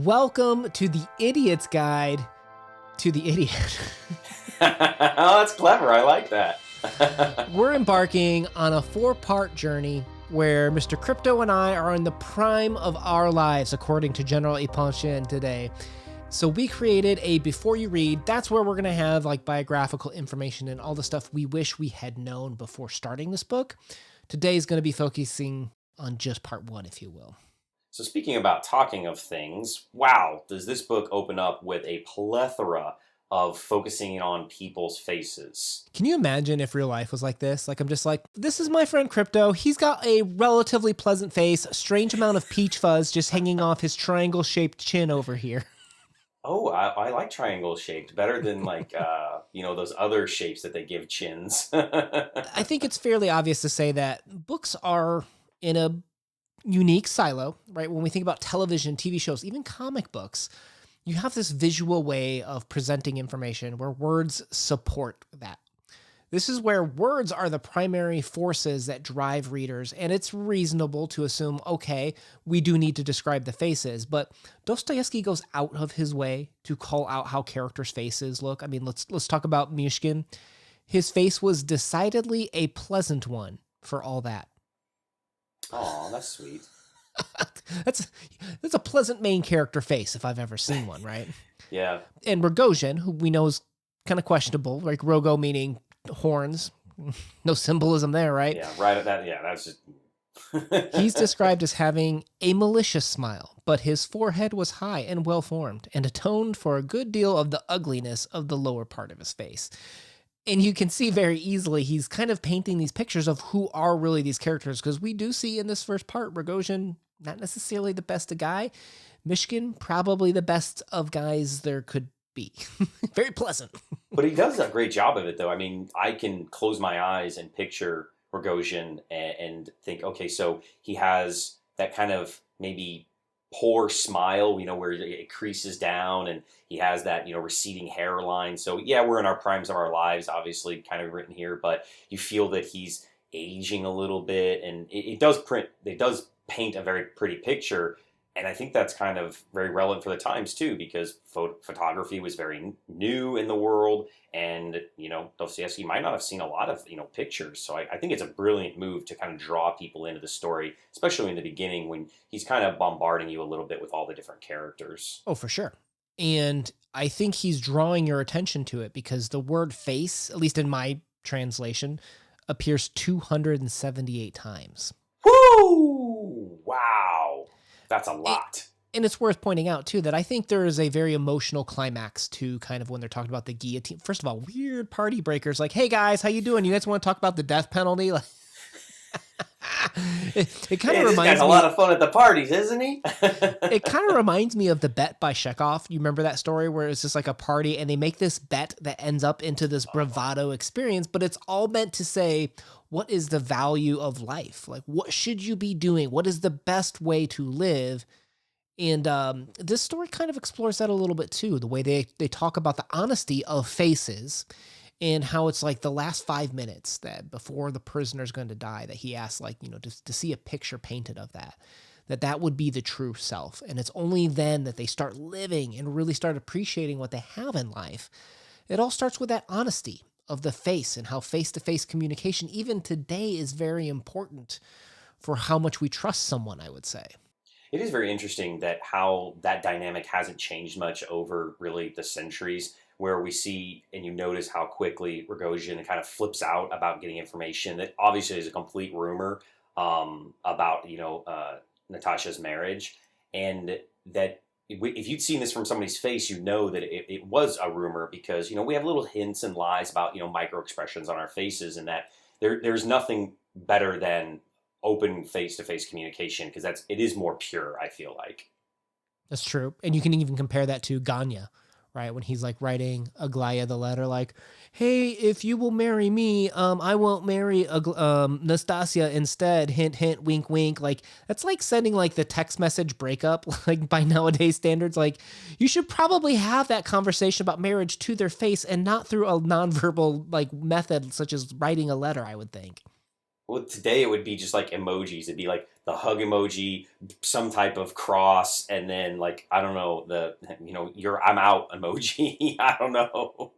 Welcome to the Idiot's Guide to the Idiot. Oh, that's clever. I like that. We're embarking on a 4-part journey where Mr. Crypto and I are in the prime of our lives, according to General Epanchin today. So we created a Before You Read. That's where we're going to have like biographical information and all the stuff we wish we had known before starting this book. Today is going to be focusing on just part 1, if you will. So speaking about talking of things, wow, does this book open up with a plethora of focusing on people's faces. Can you imagine if real life was like this? Like, I'm just like, this is my friend Crypto. He's got a relatively pleasant face, a strange amount of peach fuzz just hanging off his triangle-shaped chin over here. Oh, I like triangle shaped better than like, those other shapes that they give chins. I think it's fairly obvious to say that books are in a unique silo, right? When we think about television, TV shows, even comic books, you have this visual way of presenting information where words support that. This is where words are the primary forces that drive readers, and it's reasonable to assume, okay, we do need to describe the faces, but Dostoevsky goes out of his way to call out how characters' faces look. I mean, let's talk about Myshkin. His face was decidedly a pleasant one for all that. Oh, that's sweet. That's a pleasant main character face if I've ever seen one, right? Yeah. And Rogozhin, who we know is kind of questionable, like Rogo meaning horns, no symbolism there, right? Yeah, right. That's just. He's described as having a malicious smile, but his forehead was high and well formed and atoned for a good deal of the ugliness of the lower part of his face. And you can see very easily he's kind of painting these pictures of who are really these characters, because we do see in this first part, Rogozhin, not necessarily the best of guy. Myshkin, probably the best of guys there could be. Very pleasant. But he does a great job of it, though. I mean, I can close my eyes and picture Rogozhin and think, okay, so he has that kind of maybe poor smile, where it creases down, and he has that, receding hairline. So yeah, we're in our primes of our lives, obviously kind of written here, but you feel that he's aging a little bit, and it does paint a very pretty picture. And I think that's kind of very relevant for the times too, because photography was very new in the world, and Dostoevsky might not have seen a lot of pictures. So I think it's a brilliant move to kind of draw people into the story, especially in the beginning when he's kind of bombarding you a little bit with all the different characters. Oh, for sure. And I think he's drawing your attention to it because the word face, at least in my translation, appears 278 times. Woo! Wow. That's a lot. And it's worth pointing out, too, that I think there is a very emotional climax to kind of when they're talking about the guillotine. First of all, weird party breakers like, hey, guys, how you doing? You guys want to talk about the death penalty? Like, it kind of reminds me. This guy's a lot of fun at the parties, isn't he? It kind of reminds me of The Bet by Chekhov. You remember that story where it's just like a party and they make this bet that ends up into this bravado experience, but it's all meant to say, what is the value of life? Like, what should you be doing? What is the best way to live? And this story kind of explores that a little bit too, the way they talk about the honesty of faces and how it's like the last 5 minutes that before the prisoner's going to die, that he asks, like, to see a picture painted of that would be the true self. And it's only then that they start living and really start appreciating what they have in life. It all starts with that honesty of the face and how face-to-face communication, even today, is very important for how much we trust someone, I would say. It is very interesting that how that dynamic hasn't changed much over really the centuries, where we see and you notice how quickly Rogozhin kind of flips out about getting information that obviously is a complete rumor about Natasia's marriage, and that if you'd seen this from somebody's face, you know that it was a rumor, because we have little hints and lies about micro expressions on our faces, and that there's nothing better than open face-to-face communication, because it is more pure, I feel like. That's true. And you can even compare that to Ganya, right? When he's like writing Aglaya the letter, like, hey, if you will marry me, I won't marry Nastasia instead. Hint, hint, wink, wink. Like, that's like sending like the text message breakup, like by nowadays standards. Like, you should probably have that conversation about marriage to their face and not through a nonverbal like method such as writing a letter, I would think. Well, today it would be just like emojis. It'd be like the hug emoji, some type of cross, and then like I don't know I'm out emoji. I don't know.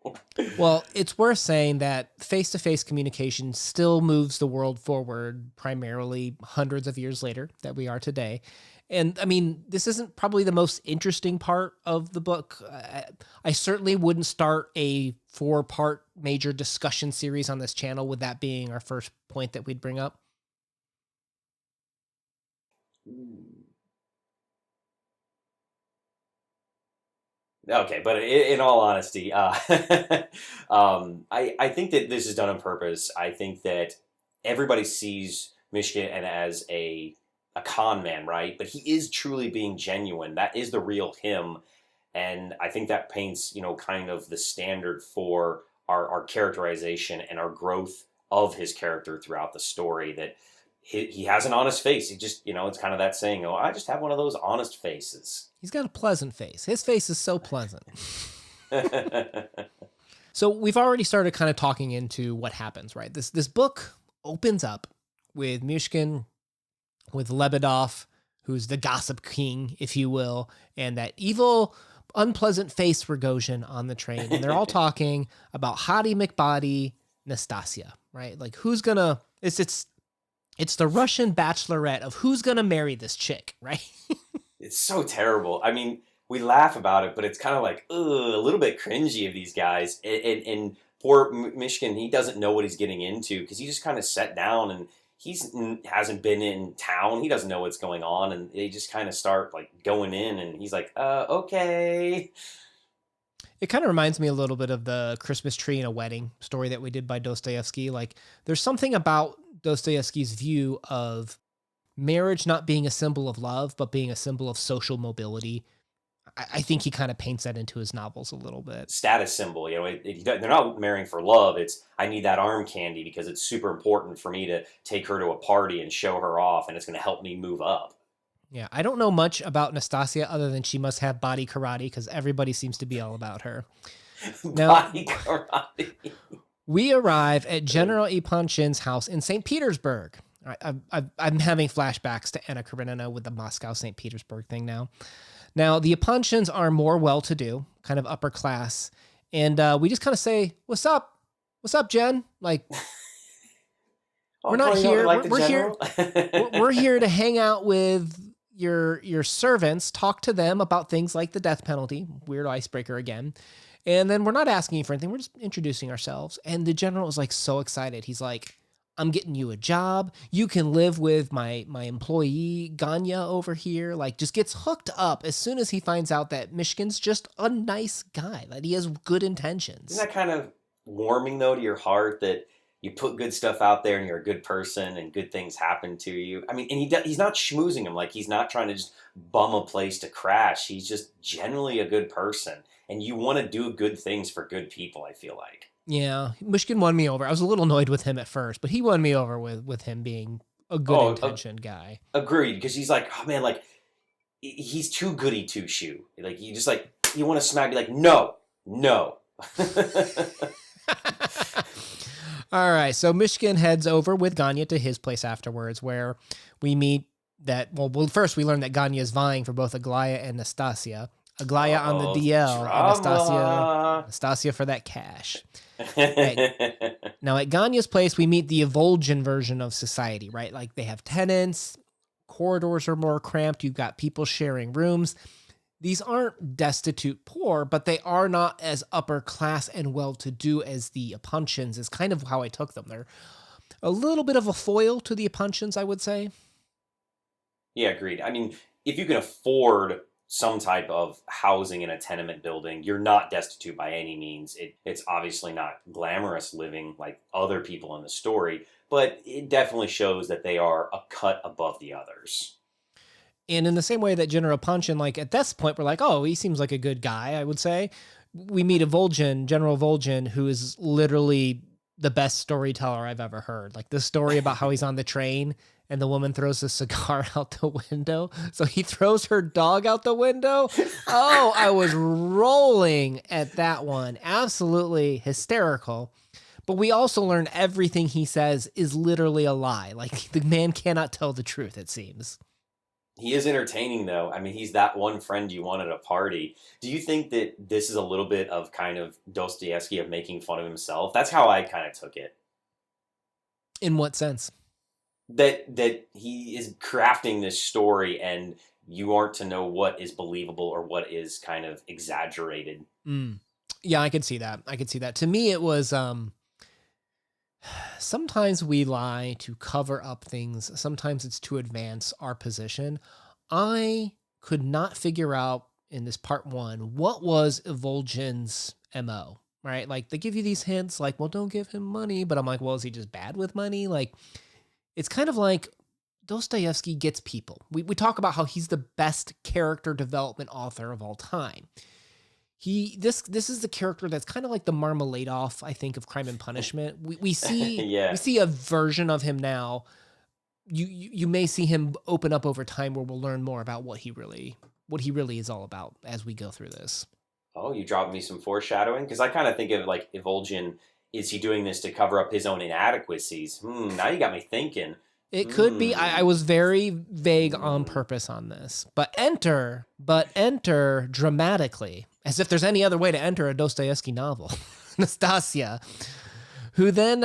Well, it's worth saying that face-to-face communication still moves the world forward primarily hundreds of years later that we are today. And I mean, this isn't probably the most interesting part of the book. I certainly wouldn't start a 4-part major discussion series on this channel with that being our first point that we'd bring up. Okay, but in all honesty, I think that this is done on purpose. I think that everybody sees Myshkin and as a con man, right? But he is truly being genuine. That is the real him, and I think that paints kind of the standard for our characterization and our growth of his character throughout the story. That he has an honest face. He just it's kind of that saying, "Oh, I just have one of those honest faces." He's got a pleasant face. His face is so pleasant. So we've already started kind of talking into what happens, right? This book opens up with Myshkin, with Lebedov, who's the gossip king, if you will, and that evil, unpleasant face Rogozhin on the train. And they're all talking about Hottie McBody, Nastasia, right? Like who's gonna, it's the Russian bachelorette of who's gonna marry this chick, right? It's so terrible. I mean, we laugh about it, but it's kind of like, ugh, a little bit cringy of these guys. And poor Myshkin, he doesn't know what he's getting into because he just kind of sat down and hasn't been in town. He doesn't know what's going on, and they just kind of start like going in, and he's like, okay. It kind of reminds me a little bit of the Christmas tree in a wedding story that we did by Dostoevsky. Like, there's something about Dostoevsky's view of marriage not being a symbol of love, but being a symbol of social mobility. I think he kind of paints that into his novels a little bit. Status symbol, they're not marrying for love. It's, I need that arm candy because it's super important for me to take her to a party and show her off, and it's going to help me move up. Yeah, I don't know much about Nastasia other than she must have body karate because everybody seems to be all about her. Now, body karate. We arrive at General Ipanchin's house in St. Petersburg. I'm having flashbacks to Anna Karenina with the Moscow St. Petersburg thing now. Now, the Ipanchins are more well-to-do, kind of upper class, and we just kind of say, "What's up? What's up, Jen?" Like, we're not here. We're here. We're here to hang out with your servants, talk to them about things like the death penalty. Weird icebreaker again. And then we're not asking you for anything. We're just introducing ourselves. And the general is like so excited. He's like, I'm getting you a job. You can live with my employee, Ganya, over here. Like, just gets hooked up as soon as he finds out that Myshkin's just a nice guy, that he has good intentions. Isn't that kind of warming, though, to your heart that you put good stuff out there and you're a good person and good things happen to you? I mean, and he's not schmoozing him. Like, he's not trying to just bum a place to crash. He's just generally a good person. And you want to do good things for good people, I feel like. Yeah, Myshkin won me over. I was a little annoyed with him at first, but he won me over with him being a good-intentioned guy. Agreed, because he's like, oh man, like, he's too goody two-shoe. Like, you just like, you want to smack, be like, no. All right, so Myshkin heads over with Ganya to his place afterwards, where we meet that, well, first we learn that Ganya is vying for both Aglaya and Nastasia. Aglaya on the DL, and Nastasia for that cash. Now, at Ganya's place, we meet the Volgian version of society, right? Like, they have tenants, corridors are more cramped, you've got people sharing rooms. These aren't destitute poor, but they are not as upper class and well-to-do as the Ipanchins, is kind of how I took them. They're a little bit of a foil to the Ipanchins, I would say. Yeah, agreed. I mean, if you can afford some type of housing in a tenement building, you're not destitute by any means. It's obviously not glamorous living like other people in the story, but it definitely shows that they are a cut above the others. And in the same way that General Panchin, like at this point, we're like, oh, he seems like a good guy, I would say. We meet a Volgin, General Volgin, who is literally the best storyteller I've ever heard. Like, this story about how he's on the train and the woman throws a cigar out the window. So he throws her dog out the window. Oh, I was rolling at that one. Absolutely hysterical. But we also learn everything he says is literally a lie. Like, the man cannot tell the truth, it seems. He is entertaining, though. I mean, he's that one friend you want at a party. Do you think that this is a little bit of kind of Dostoevsky of making fun of himself? That's how I kind of took it. In what sense? That he is crafting this story, and you aren't to know what is believable or what is kind of exaggerated. Yeah, I could see that. I could see that. To me, it was sometimes we lie to cover up things. Sometimes it's to advance our position. I could not figure out in this part one, what was Evulgen's MO, right? Like, they give you these hints like, well, don't give him money. But I'm like, well, is he just bad with money? Like, it's kind of like Dostoevsky gets people. We talk about how he's the best character development author of all time. This is the character that's kind of like the Marmalade off, I think, of Crime and Punishment. We see Yeah. we see a version of him now. You may see him open up over time, where we'll learn more about what he really is all about as we go through this. Oh, you dropped me some foreshadowing? Because I kind of think of like Evulgen, is he doing this to cover up his own inadequacies? Now you got me thinking. It could be. I was very vague on purpose on this. But enter dramatically, as if there's any other way to enter a Dostoevsky novel, Nastasia, who then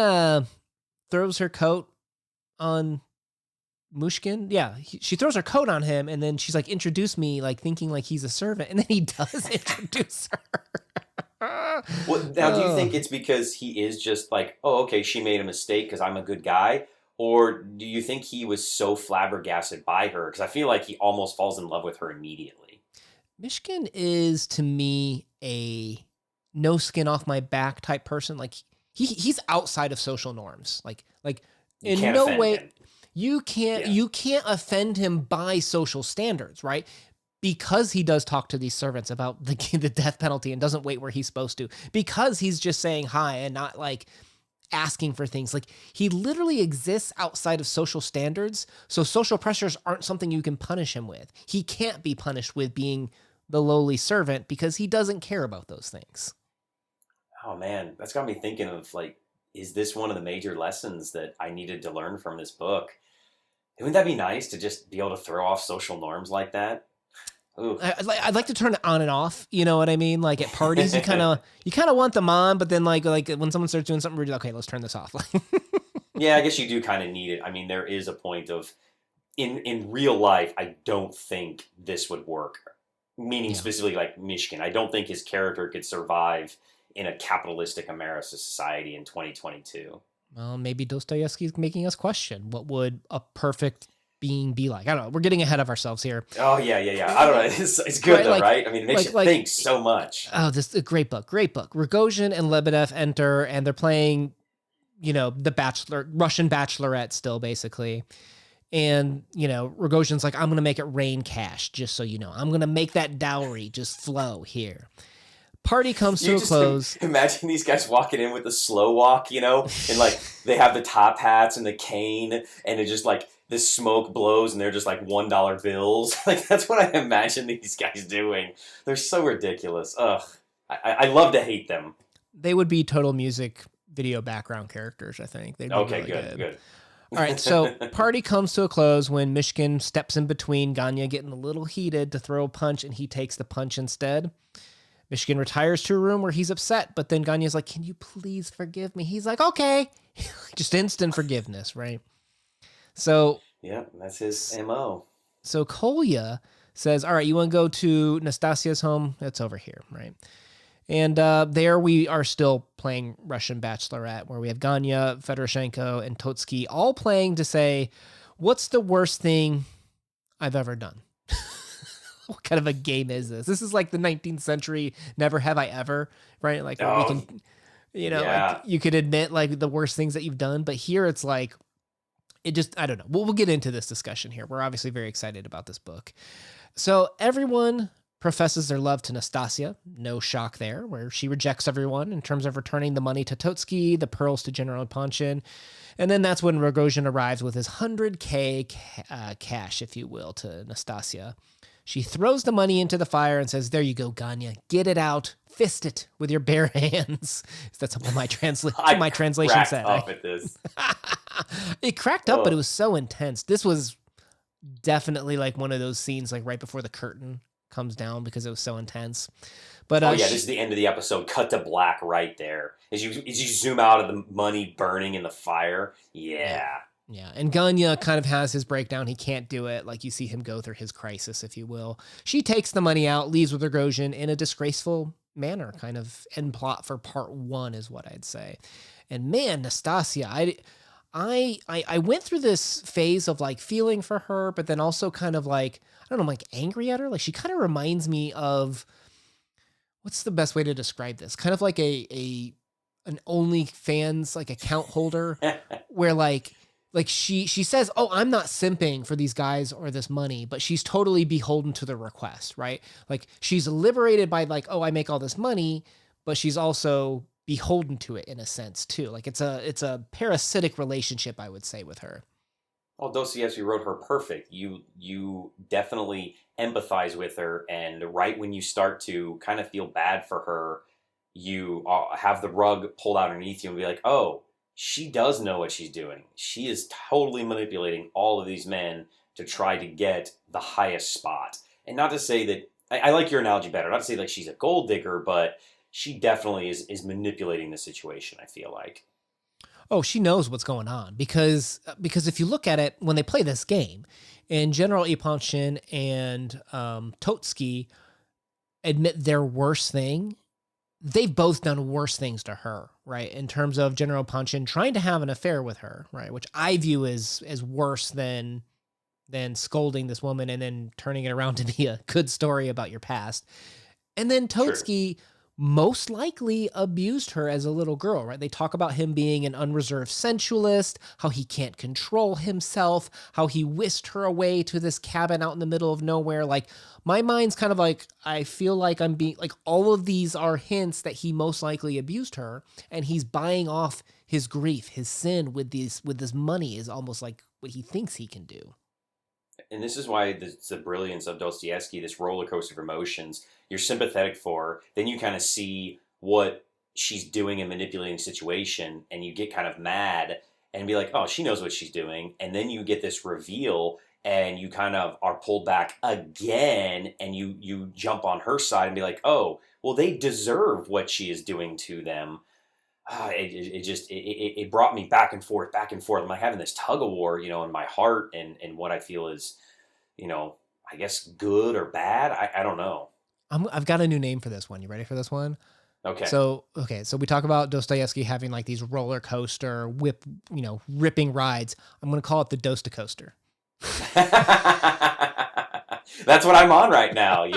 throws her coat on Myshkin. Yeah, she throws her coat on him, and then she's like, introduce me, like thinking like he's a servant, and then he does introduce her. Well, now, do you think it's because he is just like, oh, okay, she made a mistake because I'm a good guy? Or do you think he was so flabbergasted by her? Because I feel like he almost falls in love with her immediately. Myshkin is, to me, a no skin off my back type person. Like, he's outside of social norms. Like in no way him. you can't offend him by social standards, right? Because he does talk to these servants about the death penalty and doesn't wait where he's supposed to. Because he's just saying hi and not like asking for things. Like, he literally exists outside of social standards. So social pressures aren't something you can punish him with. He can't be punished with being the lowly servant because he doesn't care about those things. Oh man, that's got me thinking of like, is this one of the major lessons that I needed to learn from this book? Wouldn't that be nice to just be able to throw off social norms like that? I'd like to turn it on and off. You know what I mean? Like, at parties, you kind of want them on, but then like when someone starts doing something rude, you're like, okay, let's turn this off. Yeah, I guess you do kind of need it. I mean, there is a point of in real life, I don't think this would work. Meaning specifically like Myshkin, I don't think his character could survive in a capitalistic American society in 2022. Well, maybe Dostoevsky's making us question what would a perfect being be like. I don't know. We're getting ahead of ourselves here. Oh, yeah. I don't know. It's good, right, though, right? I mean, it makes you think so much. Oh, this is a great book. Great book. Rogozhin and Lebedev enter, and they're playing, the Russian bachelorette still, basically. And, Rogozhin's like, I'm going to make it rain cash, just so you know. I'm going to make that dowry just flow here. Party comes to a close. Imagine these guys walking in with the slow walk, and like they have the top hats and the cane, and it just like the smoke blows, and they're just like $1 bills. Like, that's what I imagine these guys doing. They're so ridiculous. Ugh, I love to hate them. They would be total music video background characters, I think. They'd be okay, really good. All right, so party comes to a close when Myshkin steps in between, Ganya getting a little heated to throw a punch, and he takes the punch instead. Myshkin retires to a room where he's upset, but then Ganya's like, can you please forgive me? He's like, okay. Just instant forgiveness, right? So yeah, that's his MO. So Kolya says, all right, you want to go to Nastasia's home? It's over here, right? And there we are still playing Russian Bachelorette, where we have Ganya, Fedorchenko, and Totsky all playing to say, what's the worst thing I've ever done? What kind of a game is this? This is like the 19th century Never Have I Ever, right? Like, we can, like, you could admit like the worst things that you've done, but here it's like, I don't know. We'll get into this discussion here. We're obviously very excited about this book. So everyone professes their love to Nastasia. No shock there, where she rejects everyone in terms of returning the money to Totsky, the pearls to General Panshin. And then that's when Rogozhin arrives with his 100K cash, if you will, to Nastasia. She throws the money into the fire and says, there you go, Ganya. Get it out. fist it with your bare hands. That's what my translation said. Up at this. It cracked up, but it was so intense. This was definitely like one of those scenes like right before the curtain comes down because it was so intense. But this is the end of the episode. Cut to black right there as you zoom out of the money burning in the fire. Yeah. And Ganya kind of has his breakdown. He can't do it. Like you see him go through his crisis, if you will. She takes the money out, leaves with Rogozhin in a disgraceful manner, kind of end plot for part 1 is what I'd say. And man, Nastasia, I went through this phase of like feeling for her, but then also kind of like, I don't know, I'm like angry at her. Like she kind of reminds me of, what's the best way to describe this? Kind of like an OnlyFans like account holder where like she says, oh, I'm not simping for these guys or this money, but she's totally beholden to the request, right? Like she's liberated by like, oh, I make all this money, but she's also beholden to it in a sense too. Like it's a parasitic relationship, I would say, with her. Well, Dostoevsky wrote her perfect. You definitely empathize with her, and right when you start to kind of feel bad for her, you have the rug pulled out underneath you and be like, oh, she does know what she's doing. She is totally manipulating all of these men to try to get the highest spot. And not to say that, I like your analogy better, not to say like she's a gold digger, but she definitely is manipulating the situation, I feel like. Oh, she knows what's going on because if you look at it, when they play this game, and General Ipanshin and Totsky admit their worst thing, they've both done worse things to her, right? In terms of General Panshin trying to have an affair with her, right? Which I view as worse than scolding this woman and then turning it around to be a good story about your past. And then Totsky most likely abused her as a little girl, right? They talk about him being an unreserved sensualist, how he can't control himself, how he whisked her away to this cabin out in the middle of nowhere. Like, my mind's kind of like, I feel like I'm being, like, all of these are hints that he most likely abused her, and he's buying off his grief, his sin with this money is almost like what he thinks he can do. And this is why it's the brilliance of Dostoevsky, this roller coaster of emotions. You're sympathetic for her, then you kind of see what she's doing and manipulating the situation, and you get kind of mad and be like, oh, she knows what she's doing. And then you get this reveal, and you kind of are pulled back again, and you jump on her side and be like, oh, well, they deserve what she is doing to them. It brought me back and forth. I'm like having this tug of war, in my heart, and what I feel is, I guess good or bad. I don't know. I've got a new name for this one. You ready for this one? Okay. So we talk about Dostoevsky having like these roller coaster ripping rides. I'm going to call it the Dostocoaster. That's what I'm on right now, and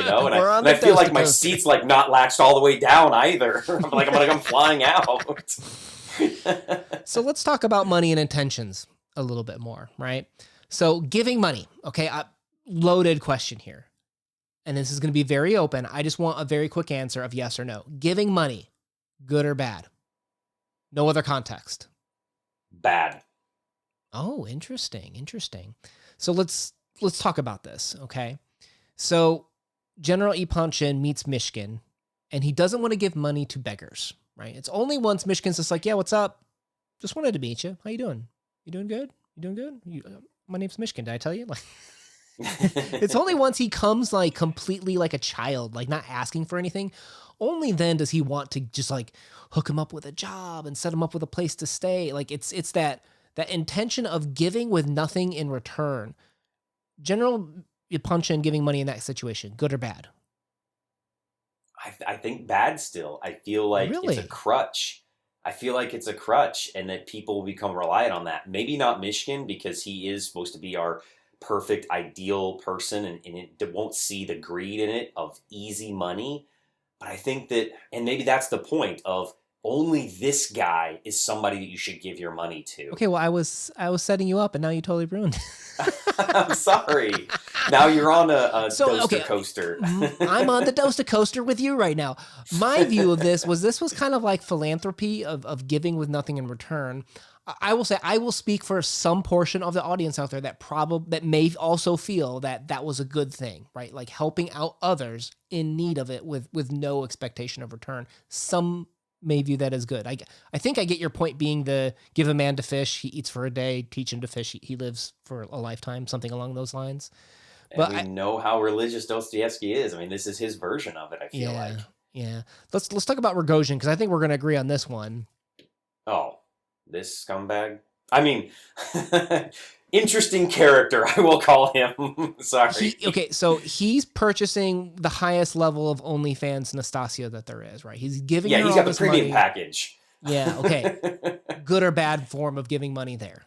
I feel like my seat's like not latched all the way down either. I'm like, I'm flying out. So let's talk about money and intentions a little bit more, right? So giving money, okay, loaded question here. And this is going to be very open. I just want a very quick answer of yes or no. Giving money, good or bad? No other context. Bad. Oh, interesting. So let's talk about this, okay? So General Ipanshin meets Myshkin, and he doesn't want to give money to beggars, right? It's only once Myshkin's just like, yeah, what's up? Just wanted to meet you. How you doing? You doing good? My name's Myshkin. Did I tell you? Like, it's only once he comes like completely like a child, like not asking for anything. Only then does he want to just like hook him up with a job and set him up with a place to stay. Like it's that intention of giving with nothing in return. General Ipanshin giving money in that situation, good or bad? I think bad still. I feel like It's a crutch. And that people become reliant on that. Maybe not Myshkin, because he is supposed to be our perfect, ideal person, and it won't see the greed in it of easy money. But I think that, and maybe that's the point of only this guy is somebody that you should give your money to. Okay, well, I was setting you up, and now you totally ruined it. I'm sorry. Now you're on a Dosta coaster. I'm on the Dosta coaster with you right now. My view of this was kind of like philanthropy of giving with nothing in return. I will say, I will speak for some portion of the audience out there that may also feel that that was a good thing, right? Like helping out others in need of it with no expectation of return. Some may view that as good. I think I get your point being the give a man to fish, he eats for a day, teach him to fish, he lives for a lifetime, something along those lines. And But we know how religious Dostoevsky is. I mean, this is his version of it, I feel yeah, like. yeah. Let's talk about Rogozhin because I think we're going to agree on this one. Oh, this scumbag? I mean, interesting character, I will call him. Sorry. So he's purchasing the highest level of OnlyFans Nastasia that there is, right? He's giving Yeah, her he's all got the this premium money. package. Yeah, okay. Good or bad form of giving money there?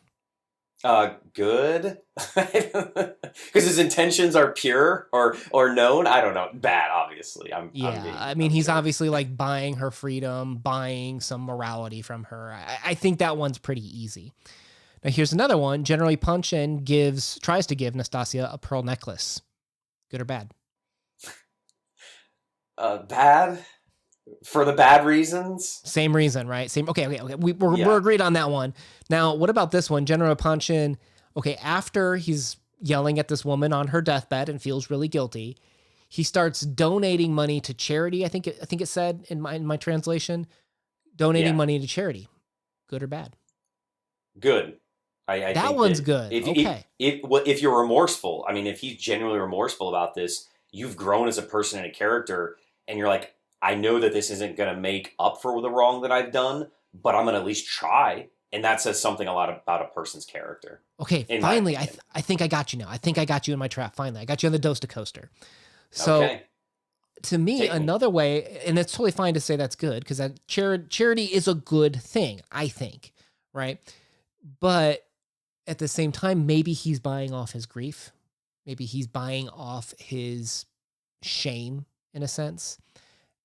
Good. Because his intentions are pure or known. I don't know. Bad, obviously. I mean, he's obviously like buying her freedom, buying some morality from her. I think that one's pretty easy. Now here's another one. Generally, Punchin tries to give Nastasia a pearl necklace. Good or bad? Bad. For the bad reasons. Same reason, right? Same. Okay. We're agreed on that one. Now, what about this one? General Punchin. Okay, after he's yelling at this woman on her deathbed and feels really guilty, he starts donating money to charity. I think it said in my translation, donating money to charity. Good or bad? Good. I that think one's good. Okay. If you're remorseful, I mean, if he's genuinely remorseful about this, you've grown as a person and a character, and you're like, I know that this isn't going to make up for the wrong that I've done, but I'm going to at least try. And that says something a lot about a person's character. Okay, finally, I think I got you now. I think I got you in my trap. Finally, I got you on the Dosta coaster. So, to me, another way, and it's totally fine to say that's good because that charity is a good thing, I think, right? But at the same time, maybe he's buying off his grief. Maybe he's buying off his shame in a sense.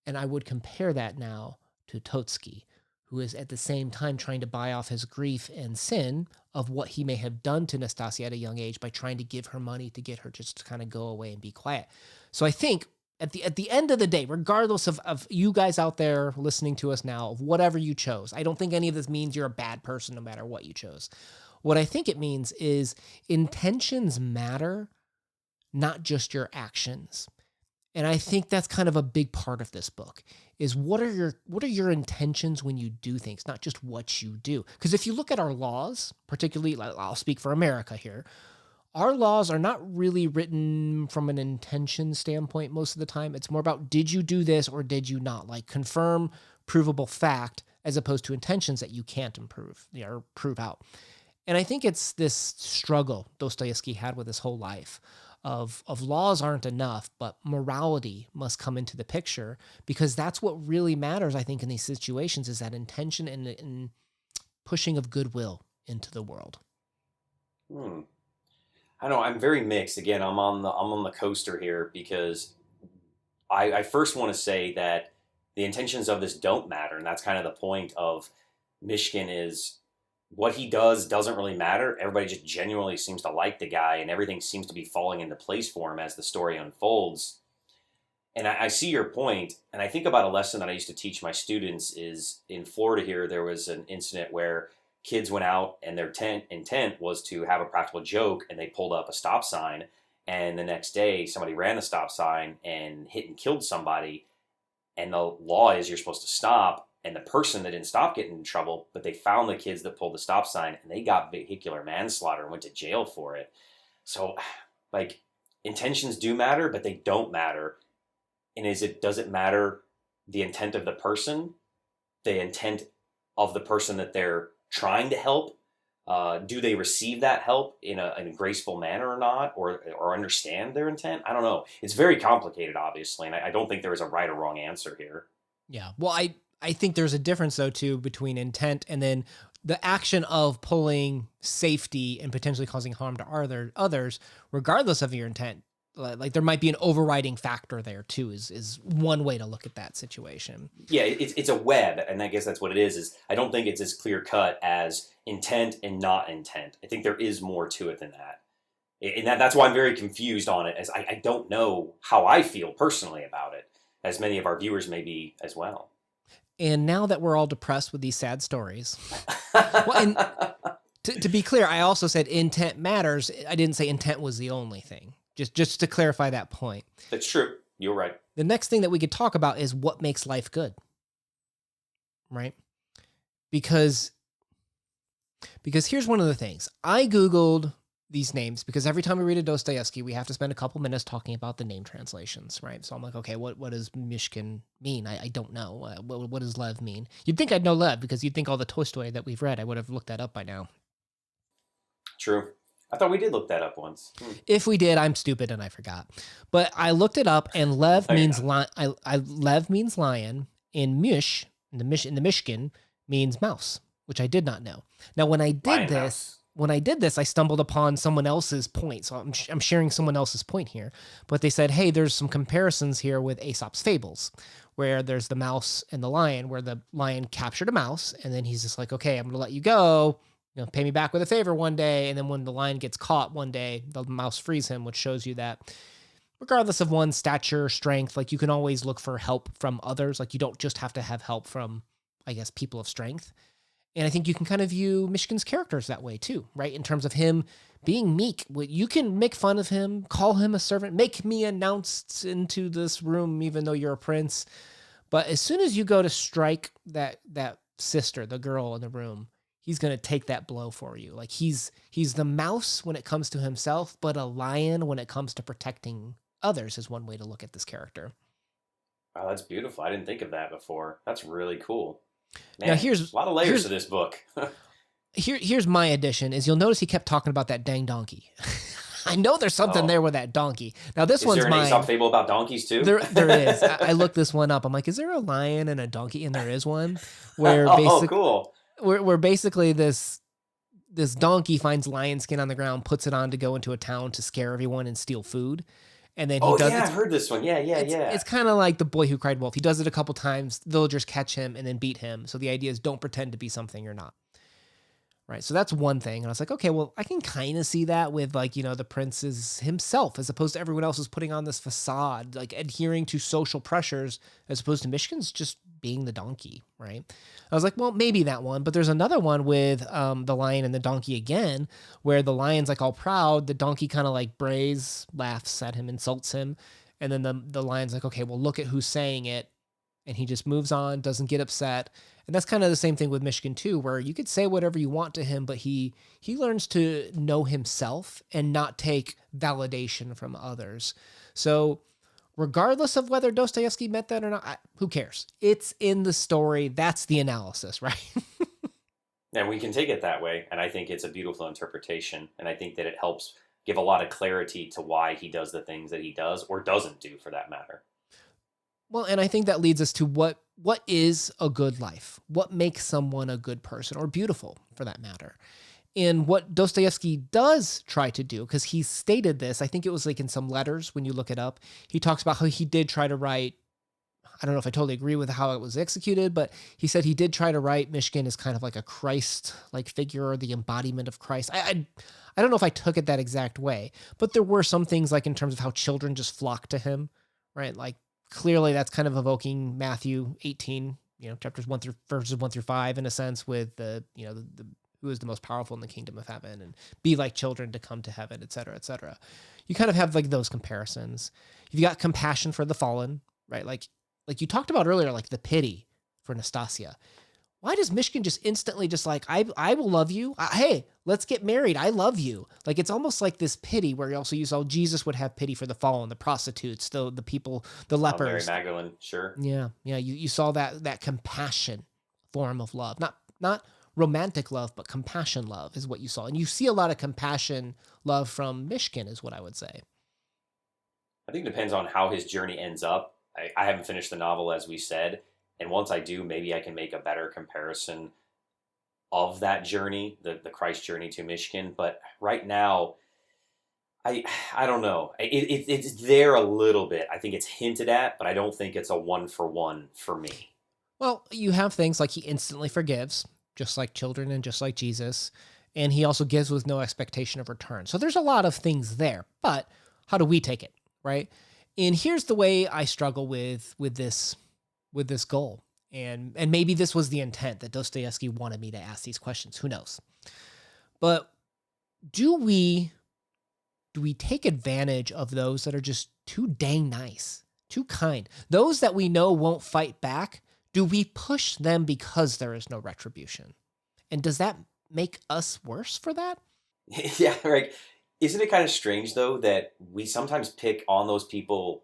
And I would compare that now to Totski, who is at the same time trying to buy off his grief and sin of what he may have done to Nastasia at a young age by trying to give her money to get her just to kind of go away and be quiet. So I think at the end of the day, regardless of you guys out there listening to us now, of whatever you chose, I don't think any of this means you're a bad person no matter what you chose. What I think it means is intentions matter, not just your actions. And I think that's kind of a big part of this book is what are your intentions when you do things, not just what you do. Because if you look at our laws, particularly, I'll speak for America here, our laws are not really written from an intention standpoint most of the time. It's more about did you do this or did you not? Like confirm provable fact as opposed to intentions that you can't improve or prove out. And I think it's this struggle Dostoevsky had with his whole life of laws aren't enough, but morality must come into the picture because that's what really matters, I think, in these situations is that intention and pushing of goodwill into the world. I know I'm very mixed. Again, I'm on the coaster here because I first want to say that the intentions of this don't matter, and that's kind of the point of Myshkin is what he does doesn't really matter. Everybody just genuinely seems to like the guy, and everything seems to be falling into place for him as the story unfolds. And I see your point, and I think about a lesson that I used to teach my students is in Florida here, there was an incident where kids went out and their intent was to have a practical joke, and they pulled up a stop sign, and the next day somebody ran the stop sign and hit and killed somebody, and the law is you're supposed to stop, and the person that didn't stop getting in trouble, but they found the kids that pulled the stop sign, and they got vehicular manslaughter and went to jail for it. So, like, intentions do matter, but they don't matter. And does it matter the intent of the person, the intent of the person that they're trying to help? Do they receive that help in a graceful manner or not, or understand their intent? I don't know. It's very complicated, obviously, and I don't think there is a right or wrong answer here. Yeah. Well, I think there's a difference, though, too, between intent and then the action of pulling safety and potentially causing harm to others, regardless of your intent. Like there might be an overriding factor there, too, is one way to look at that situation. Yeah, it's a web, and I guess that's what it is I don't think it's as clear-cut as intent and not intent. I think there is more to it than that. And that's why I'm very confused on it, as I don't know how I feel personally about it, as many of our viewers may be as well. And now that we're all depressed with these sad stories, well, and to be clear, I also said intent matters. I didn't say intent was the only thing. Just to clarify that point. That's true. You're right. The next thing that we could talk about is what makes life good, right? Because here's one of the things. I Googled these names because every time we read a Dostoevsky, we have to spend a couple minutes talking about the name translations, right? So I'm like, okay, what does Myshkin mean? I don't know. What does Lev mean? You'd think I'd know Lev because you'd think all the Tolstoy that we've read, I would have looked that up by now. True. I thought we did look that up once. If we did, I'm stupid and I forgot. But I looked it up, and Lev means Lev means lion, and Mysh in the Myshkin means mouse, which I did not know. Now, when I did this, I stumbled upon someone else's point. So I'm sharing someone else's point here. But they said, hey, there's some comparisons here with Aesop's fables, where there's the mouse and the lion, where the lion captured a mouse, and then he's just like, okay, I'm going to let you go. Pay me back with a favor one day. And then when the lion gets caught one day, the mouse frees him, which shows you that regardless of one's stature, strength, like you can always look for help from others. Like you don't just have to have help from, I guess, people of strength. And I think you can kind of view Myshkin's characters that way too, right? In terms of him being meek. You can make fun of him, call him a servant, make me announced into this room, even though you're a prince. But as soon as you go to strike that sister, the girl in the room, he's going to take that blow for you. Like he's the mouse when it comes to himself, but a lion when it comes to protecting others is one way to look at this character. Wow, that's beautiful. I didn't think of that before. That's really cool. Man, now here's a lot of layers to this book. Here's my addition is you'll notice he kept talking about that dang donkey. I know there's something there with that donkey. Now this one's mine. Is there an Aesop fable about donkeys too? There is. I looked this one up. I'm like, is there a lion and a donkey? And there is one where cool. Where basically this donkey finds lion skin on the ground, puts it on to go into a town to scare everyone and steal food. And then he does. Yeah, I've heard this one. Yeah. It's kind of like The Boy Who Cried Wolf. He does it a couple times. Villagers catch him and then beat him. So the idea is don't pretend to be something you're not. Right. So that's one thing. And I was like, okay, well, I can kind of see that with the prince is himself as opposed to everyone else who's putting on this facade, like adhering to social pressures as opposed to Myshkin's just being the donkey. Right. I was like, well, maybe that one. But there's another one with the lion and the donkey again, where the lion's like all proud. The donkey kind of like brays, laughs at him, insults him. And then the lion's like, okay, well, look at who's saying it. And he just moves on, doesn't get upset. And that's kind of the same thing with Myshkin too, where you could say whatever you want to him, but he learns to know himself and not take validation from others. So regardless of whether Dostoevsky meant that or not, who cares? It's in the story. That's the analysis, right? And we can take it that way. And I think it's a beautiful interpretation. And I think that it helps give a lot of clarity to why he does the things that he does or doesn't do for that matter. Well, and I think that leads us to what is a good life? What makes someone a good person or beautiful for that matter? And what Dostoevsky does try to do, because he stated this, I think it was like in some letters when you look it up, he talks about how he did try to write, I don't know if I totally agree with how it was executed, but he said he did try to write Myshkin as kind of like a Christ-like figure or the embodiment of Christ. I don't know if I took it that exact way, but there were some things like in terms of how children just flock to him, right? Like, clearly, that's kind of evoking Matthew 18, chapters verses 1 through 5, in a sense, with the who is the most powerful in the kingdom of heaven, and be like children to come to heaven, et cetera, et cetera. You kind of have like those comparisons. You've got compassion for the fallen, right? Like you talked about earlier, like the pity for Nastasia. Why does Myshkin just instantly just like, I will love you. Hey, let's get married. I love you. Like, it's almost like this pity where you saw Jesus would have pity for the fallen, the prostitutes, the people, the lepers. Mary Magdalene, sure. Yeah. You saw that compassion form of love, not romantic love, but compassion love is what you saw. And you see a lot of compassion love from Myshkin is what I would say. I think it depends on how his journey ends up. I haven't finished the novel, as we said. And once I do, maybe I can make a better comparison of that journey, the Christ journey to Myshkin. But right now, I don't know. It's there a little bit. I think it's hinted at, but I don't think it's a 1-for-1 for me. Well, you have things like he instantly forgives, just like children and just like Jesus. And he also gives with no expectation of return. So there's a lot of things there. But how do we take it, right? And here's the way I struggle with this goal And maybe this was the intent that Dostoevsky wanted me to ask these questions. Who knows? But do we take advantage of those that are just too dang nice, too kind? Those that we know won't fight back, do we push them because there is no retribution? And does that make us worse for that? Yeah, right. Isn't it kind of strange though that we sometimes pick on those people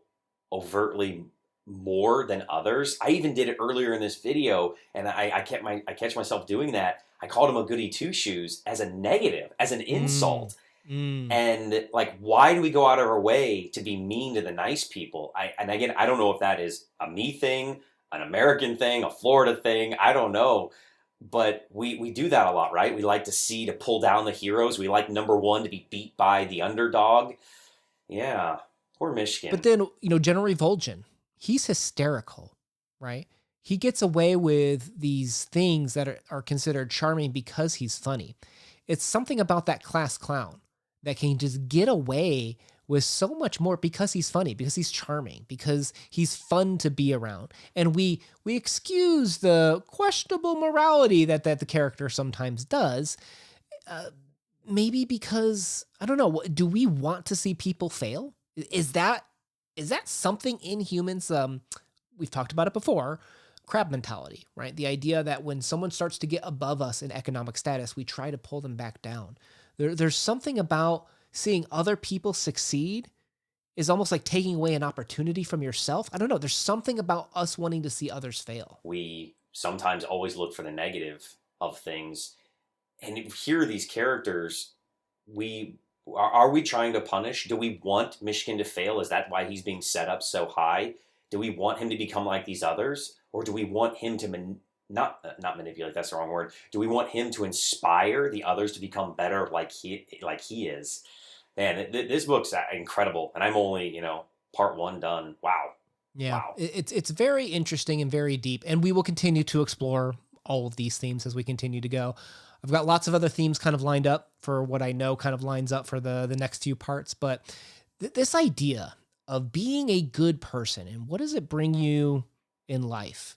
overtly more than others? I even did it earlier in this video, and I catch myself doing that. I called him a goody two shoes as a negative, as an insult. And like, why do we go out of our way to be mean to the nice people? And again, I don't know if that is a me thing, an American thing, a Florida thing. I don't know. But we do that a lot, right? We like to pull down the heroes. We like number one to be beat by the underdog. Yeah, poor Myshkin. But then, General Revulsion, he's hysterical, right? He gets away with these things that are considered charming because he's funny. It's something about that class clown that can just get away with so much more because he's funny, because he's charming, because he's fun to be around. And we excuse the questionable morality that the character sometimes does, maybe because, I don't know, do we want to see people fail? Is that something in humans? We've talked about it before, crab mentality, right? The idea that when someone starts to get above us in economic status, we try to pull them back down. There's something about seeing other people succeed is almost like taking away an opportunity from yourself. I don't know. There's something about us wanting to see others fail. We sometimes always look for the negative of things. And here are these characters. Are we trying to punish? Do we want Myshkin to fail? Is that why he's being set up so high? Do we want him to become like these others? Or do we want him to not manipulate, that's the wrong word. Do we want him to inspire the others to become better like he is? Man, this book's incredible, and I'm only, part one done. Wow. Yeah, wow. It's very interesting and very deep, and we will continue to explore all of these themes as we continue to go. I've got lots of other themes kind of lined up for what I know kind of lines up for the next few parts, but this idea of being a good person, and what does it bring you in life?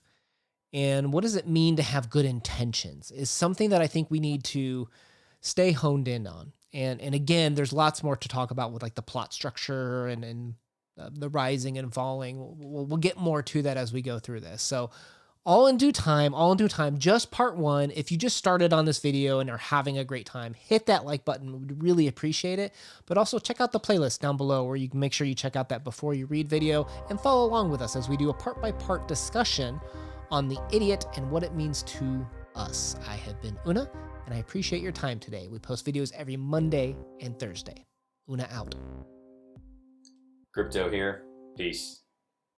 And what does it mean to have good intentions is something that I think we need to stay honed in on. And again, there's lots more to talk about with like the plot structure and the rising and falling. We'll get more to that as we go through this. So all in due time, just part one. If you just started on this video and are having a great time, hit that like button. We'd really appreciate it. But also check out the playlist down below where you can make sure you check out that before you read video and follow along with us as we do a part-by-part discussion on The Idiot and what it means to us. I have been Una, and I appreciate your time today. We post videos every Monday and Thursday. Una out. Crypto here. Peace.